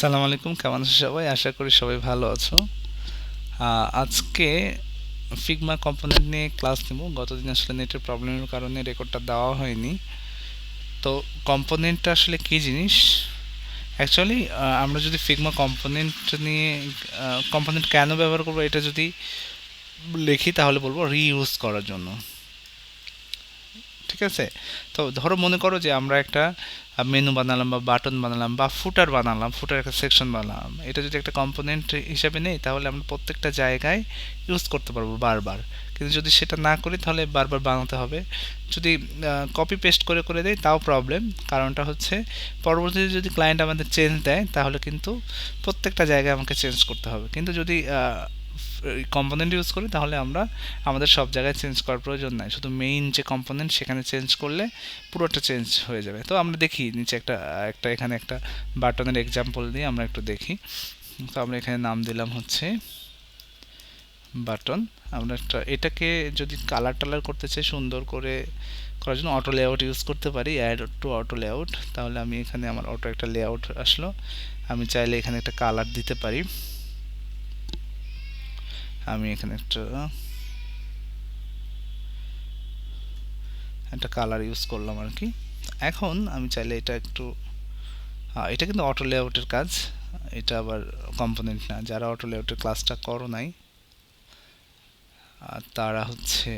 আসসালামু আলাইকুম, কেমন আছো সবাই? আশা করি সবাই ভালো আছো। আজকে ফিগমা কম্পোনেন্ট নিয়ে ক্লাস নেব। গতদিন আসলে নেটের প্রবলেমের কারণে রেকর্ডটা দেওয়া হয়নি। তো কম্পোনেন্টটা আসলে কী জিনিস? অ্যাকচুয়ালি আমরা যদি ফিগমা কম্পোনেন্ট নিয়ে কম্পোনেন্ট কেন ব্যবহার করবো এটা যদি লিখি তাহলে বলবো রিইউজ করার জন্য। ঠিক আছে? তো ধরো মনে করো যে আমরা একটা মেনু বানালাম বা বাটন বানালাম বা ফুটার বানালাম, ফুটার একটা সেকশন বানালাম। এটা যদি একটা কম্পোনেন্ট হিসাবে নেই তাহলে আমরা প্রত্যেকটা জায়গায় ইউজ করতে পারবো বারবার। কিন্তু যদি সেটা না করি তাহলে বারবার বানাতে হবে। যদি কপি পেস্ট করে করে দেই তাও প্রবলেম। কারণটা হচ্ছে পরবর্তীতে যদি ক্লায়েন্ট আমাদের চেঞ্জ দেয় তাহলে কিন্তু প্রত্যেকটা জায়গায় আমাকে চেঞ্জ করতে হবে। কিন্তু যদি কম্পোনেন্ট ইউজ করি তাহলে আমরা আমাদের সব জায়গায় চেঞ্জ করার প্রয়োজন নাই, শুধু মেইন যে কম্পোনেন্ট সেখানে চেঞ্জ করলে পুরোটা চেঞ্জ হয়ে যাবে। তো আমরা দেখি নিচে একটা একটা এখানে একটা বাটনের এক্সাম্পল দিয়ে আমরা একটু দেখি। তো আমরা এখানে নাম দিলাম হচ্ছে বাটন। আমরা একটা এটাকে যদি কালার টালার করতে চাই সুন্দর করে করার জন্য অটো লেআউট ইউজ করতে পারি, অ্যাড টু অটো লেআউট। তাহলে আমি এখানে আমার অটো একটা লেআউট আসলো। আমি চাইলে এখানে একটা কালার দিতে পারি। আমি এখানে একটা একটা কালার ইউজ করলাম আর কি। এখন আমি চাইলে এটা একটু এটা কিন্তু অটো লেআউটের কাজ, এটা আবার কম্পোনেন্ট না। যারা অটো লেআউটের ক্লাসটা করো নাই তারা হচ্ছে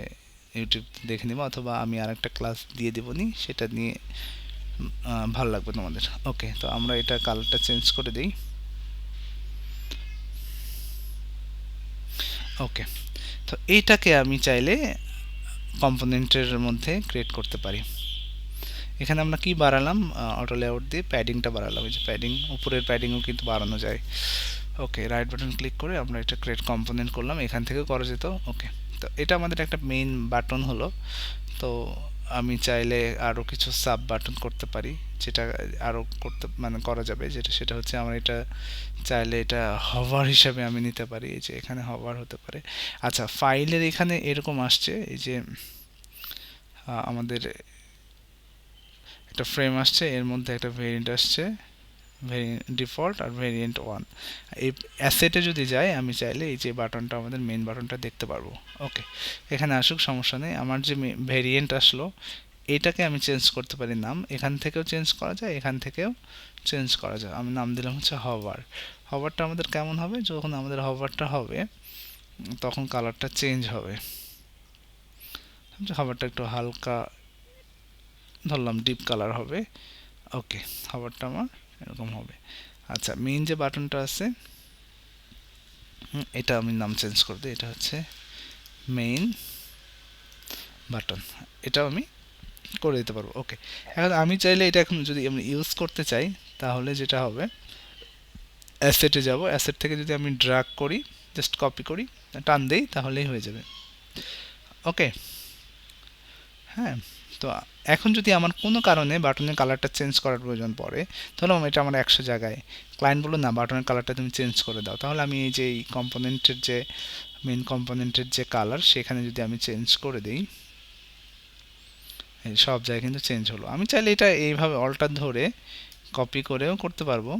ইউটিউব দেখে নেবে, অথবা আমি আর একটা ক্লাস দিয়ে দেবো নি, সেটা নিয়ে ভালো লাগবে তোমাদের। ওকে, তো আমরা এটা কালারটা চেঞ্জ করে দিই। ওকে, তো এইটাকে আমি চাইলে কম্পোনেন্টের মধ্যে ক্রিয়েট করতে পারি। এখানে আমরা কি বাড়ালাম? অটো লেআউট দিয়ে প্যাডিংটা বাড়ালাম। এই যে প্যাডিং, উপরের প্যাডিংও কিন্তু বাড়ানো যায়। ওকে, রাইট বাটন ক্লিক করে আমরা এটা ক্রিয়েট কম্পোনেন্ট করলাম, এখান থেকেও করা যেত। ওকে, তো এটা আমাদের একটা মেইন বাটন হলো। তো আমি চাইলে আরও কিছু সাব বাটন করতে পারি, যেটা আরও করতে মানে করা যাবে, যেটা সেটা হচ্ছে আমার এটা চাইলে এটা হভার হিসাবে আমি নিতে পারি। এই যে এখানে হভার হতে পারে। আচ্ছা, ফাইলের এখানে এরকম আসছে, এই যে আমাদের একটা ফ্রেম আসছে, এর মধ্যে একটা ভেরিয়েন্ট আসছে, ডিফল্ট আর ভেরিয়েন্ট 1। এই অ্যাসেটে যদি যাই আমি চাইলে এই যে বাটনটা আমাদের মেন বাটনটা দেখতে পারবো। ওকে, এখানে আসুক, সমস্যা নেই। আমার যে ভেরিয়েন্ট আসলো এটাকে আমি চেঞ্জ করতে পারি নাম, এখান থেকেও চেঞ্জ করা যায়, এখান থেকেও চেঞ্জ করা যায়। আমি নাম দিলাম হচ্ছে হভার। হভারটা আমাদের কেমন হবে? যখন আমাদের হভারটা হবে তখন কালারটা চেঞ্জ হবে। হভারটা একটু হালকা ধরলাম, ডিপ কালার হবে। ওকে, হভারটা আমার এরকম হবে। আচ্ছা, মেইন যে বাটনটা আছে এটা আমি নাম চেঞ্জ করে দিই, এটা হচ্ছে মেইন বাটন। এটাও আমি করে দিতে পারবো। ওকে, এখন আমি চাইলে এটা এখন যদি আমি ইউজ করতে চাই তাহলে যেটা হবে, অ্যাসেটে যাব, অ্যাসেট থেকে যদি আমি ড্র্যাগ করি, জাস্ট কপি করি, টান দেই, তাহলেই হয়ে যাবে। ওকে, হ্যাঁ। তো এখন যদি আমার কোনো কারণে বাটনের কালারটা চেঞ্জ করার প্রয়োজন পড়ে, ধরো এটা আমার 100 জায়গায়, ক্লায়েন্ট বললো না বাটনের কালারটা তুমি চেঞ্জ করে দাও, তাহলে আমি এই যে এই কম্পোনেন্টের যে মেন কম্পোনেন্টের যে কালার সেখানে যদি আমি চেঞ্জ করে দিই, সব জায়গায় কিন্তু চেঞ্জ হলো। আমি চাইলে এটা এইভাবে অল্টার ধরে কপি করেও করতে পারবো,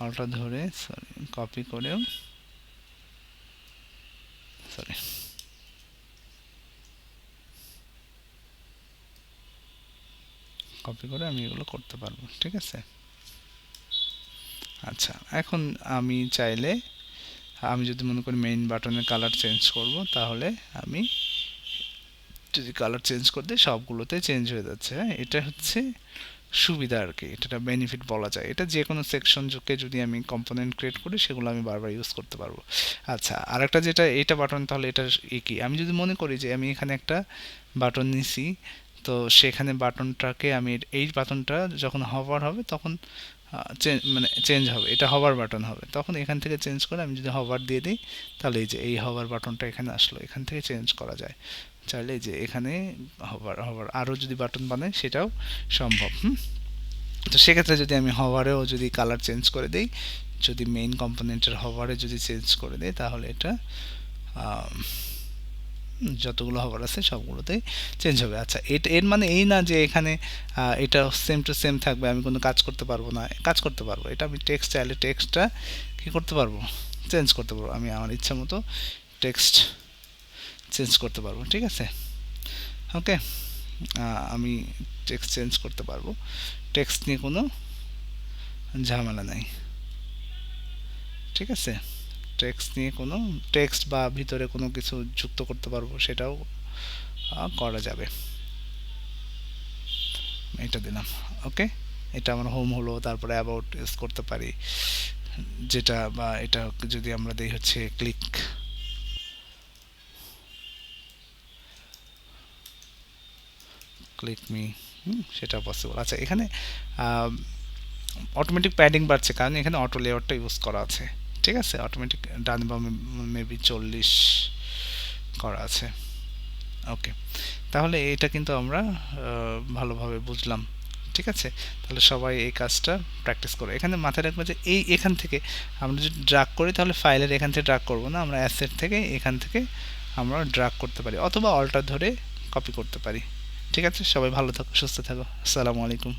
অল্টার ধরে সরি কপি করেও, সরি কপি করে আমি এগুলো করতে পারবো। ঠিক আছে? আচ্ছা, এখন আমি চাইলে আমি যদি মনে করি মেইন বাটনের কালার চেঞ্জ করব, তাহলে আমি যদি কালার চেঞ্জ করে দিই সবগুলোতে চেঞ্জ হয়ে যাচ্ছে। হ্যাঁ, এটা হচ্ছে সুবিধা আর কি, এটা বেনিফিট বলা যায়। এটা যে কোনো সেকশনকে যদি আমি কম্পোনেন্ট ক্রিয়েট করি সেগুলো আমি বারবার ইউজ করতে পারবো। আচ্ছা, আরেকটা যেটা এইটা বাটন, তাহলে এটা কি আমি যদি মনে করি যে আমি এখানে একটা বাটন নিছি, তো সেখানে বাটনটাকে আমি এই বাটনটা যখন হভার হবে তখন মানে চেঞ্জ হবে, এটা হভার বাটন হবে, তখন এখান থেকে চেঞ্জ করে আমি যদি হভার দিয়ে দিই তাহলে এই যে এই হভার বাটনটা এখানে আসলো, এখান থেকে চেঞ্জ করা যায়। চাইলে যে এখানে হভার হভার আরও যদি বাটন বানাই সেটাও সম্ভব। তো সেক্ষেত্রে যদি আমি হভারেও যদি কালার চেঞ্জ করে দিই, যদি মেইন কম্পোনেন্টের হভারে যদি চেঞ্জ করে দিই তাহলে এটা যতগুলো হভার আছে সবগুলোতেই চেঞ্জ হবে। আচ্ছা, এর মানে এই না যে এখানে এটা সেম টু সেম থাকবে, আমি কোনো কাজ করতে পারবো না। কাজ করতে পারবো, এটা আমি টেক্সট চাইলে টেক্সটটা কী করতে পারবো, চেঞ্জ করতে পারবো। আমি আমার ইচ্ছা মতো টেক্সট চেঞ্জ করতে পারবো, ঠিক আছে। ওকে, আমি টেক্সট চেঞ্জ করতে পারবো, টেক্সট নিয়ে কোনো ঝামেলা নাই, ঠিক আছে। টেক্সট নিয়ে কোনো টেক্সট বা ভিতরে কোনো কিছু যুক্ত করতে পারবো, সেটাও করা যাবে। এটা দিলাম, ওকে। এটা আমার হোম হলো, তারপরে অ্যাবাউট ইউজ করতে পারি যেটা, বা এটা যদি আমরা দিই হচ্ছে ক্লিক ক্লিক মি, সেটা পসিবল। আচ্ছা, এখানে অটোমেটিক প্যাডিং বাড়ছে কারণ এখানে অটো লেয়ারটা ইউজ করা আছে, ঠিক আছে। অটোমেটিক ডান বা মেবি 40 করা আছে, ওকে। তাহলে এটা কিন্তু আমরা ভালোভাবে বুঝলাম, ঠিক আছে। তাহলে সবাই এই কাজটা প্র্যাকটিস করো। এখানে মাথায় রাখবো যে এখান থেকে আমরা যদি ড্রাগ করি তাহলে ফাইলের এখান থেকে ড্রাগ করবো না, আমরা অ্যাসেট থেকে এখান থেকে আমরা ড্রাগ করতে পারি, অথবা অল্টার ধরে কপি করতে পারি, ঠিক আছে। সবাই ভালো থাকো, সুস্থ থাকো, আসসালামু আলাইকুম।